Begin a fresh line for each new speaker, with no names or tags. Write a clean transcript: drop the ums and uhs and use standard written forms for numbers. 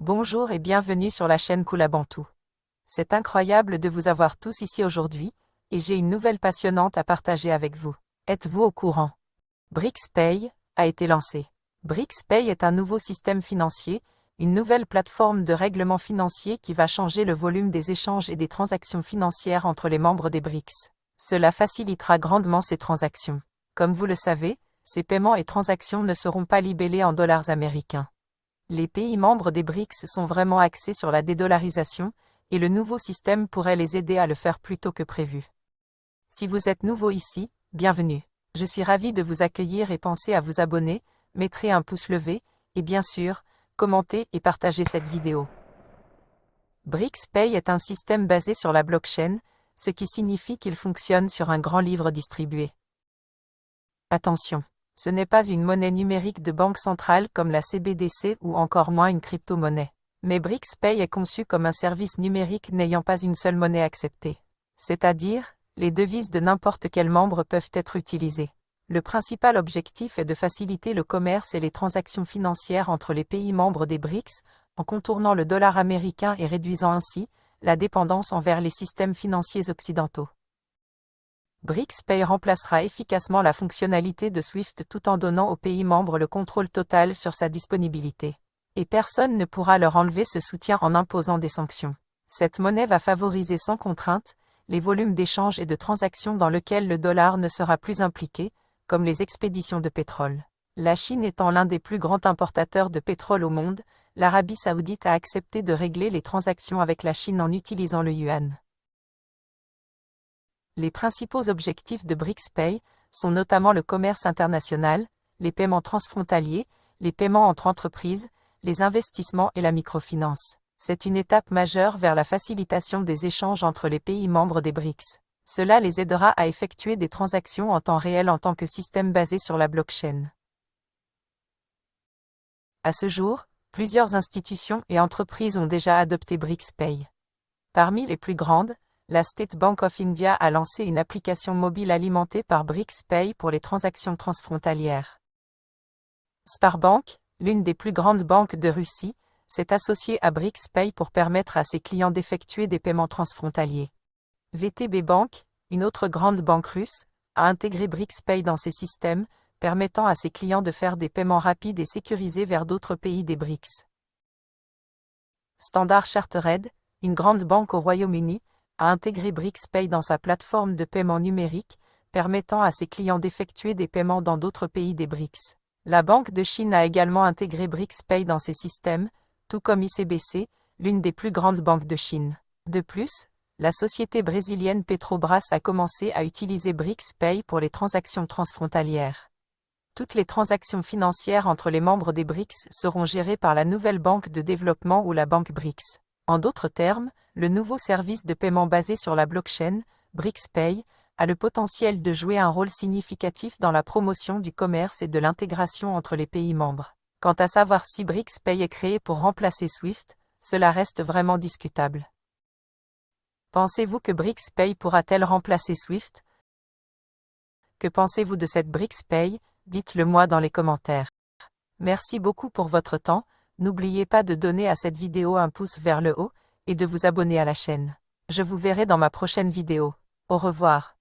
Bonjour et bienvenue sur la chaîne Koulabantou. C'est incroyable de vous avoir tous ici aujourd'hui, et j'ai une nouvelle passionnante à partager avec vous. Êtes-vous au courant? BRICS-Pay a été lancé. BRICS-Pay est un nouveau système financier, une nouvelle plateforme de règlement financier qui va changer le volume des échanges et des transactions financières entre les membres des BRICS. Cela facilitera grandement ces transactions. Comme vous le savez, ces paiements et transactions ne seront pas libellés en dollars américains. Les pays membres des BRICS sont vraiment axés sur la dédollarisation, et le nouveau système pourrait les aider à le faire plus tôt que prévu. Si vous êtes nouveau ici, bienvenue. Je suis ravi de vous accueillir et pensez à vous abonner, mettrez un pouce levé, et bien sûr, commentez et partagez cette vidéo. BRICS-Pay est un système basé sur la blockchain, ce qui signifie qu'il fonctionne sur un grand livre distribué. Attention! Ce n'est pas une monnaie numérique de banque centrale comme la CBDC ou encore moins une crypto-monnaie. Mais BRICS-Pay est conçu comme un service numérique n'ayant pas une seule monnaie acceptée. C'est-à-dire, les devises de n'importe quel membre peuvent être utilisées. Le principal objectif est de faciliter le commerce et les transactions financières entre les pays membres des BRICS, en contournant le dollar américain et réduisant ainsi la dépendance envers les systèmes financiers occidentaux. BRICS-Pay remplacera efficacement la fonctionnalité de SWIFT tout en donnant aux pays membres le contrôle total sur sa disponibilité. Et personne ne pourra leur enlever ce soutien en imposant des sanctions. Cette monnaie va favoriser sans contrainte les volumes d'échanges et de transactions dans lesquels le dollar ne sera plus impliqué, comme les expéditions de pétrole. La Chine étant l'un des plus grands importateurs de pétrole au monde, l'Arabie saoudite a accepté de régler les transactions avec la Chine en utilisant le yuan. Les principaux objectifs de BRICS-Pay sont notamment le commerce international, les paiements transfrontaliers, les paiements entre entreprises, les investissements et la microfinance. C'est une étape majeure vers la facilitation des échanges entre les pays membres des BRICS. Cela les aidera à effectuer des transactions en temps réel en tant que système basé sur la blockchain. À ce jour, plusieurs institutions et entreprises ont déjà adopté BRICS-Pay. Parmi les plus grandes, la State Bank of India a lancé une application mobile alimentée par BRICS-Pay pour les transactions transfrontalières. Sberbank, l'une des plus grandes banques de Russie, s'est associée à BRICS-Pay pour permettre à ses clients d'effectuer des paiements transfrontaliers. VTB Bank, une autre grande banque russe, a intégré BRICS-Pay dans ses systèmes, permettant à ses clients de faire des paiements rapides et sécurisés vers d'autres pays des BRICS. Standard Chartered, une grande banque au Royaume-Uni, a intégré BRICS-Pay dans sa plateforme de paiement numérique, permettant à ses clients d'effectuer des paiements dans d'autres pays des BRICS. La Banque de Chine a également intégré BRICS-Pay dans ses systèmes, tout comme ICBC, l'une des plus grandes banques de Chine. De plus, la société brésilienne Petrobras a commencé à utiliser BRICS-Pay pour les transactions transfrontalières. Toutes les transactions financières entre les membres des BRICS seront gérées par la nouvelle banque de développement ou la banque BRICS. En d'autres termes, le nouveau service de paiement basé sur la blockchain, BRICS-Pay, a le potentiel de jouer un rôle significatif dans la promotion du commerce et de l'intégration entre les pays membres. Quant à savoir si BRICS-Pay est créé pour remplacer SWIFT, cela reste vraiment discutable. Pensez-vous que BRICS-Pay pourra-t-elle remplacer SWIFT? Que pensez-vous de cette BRICS-Pay? Dites-le moi dans les commentaires. Merci beaucoup pour votre temps, n'oubliez pas de donner à cette vidéo un pouce vers le haut, et de vous abonner à la chaîne. Je vous verrai dans ma prochaine vidéo. Au revoir.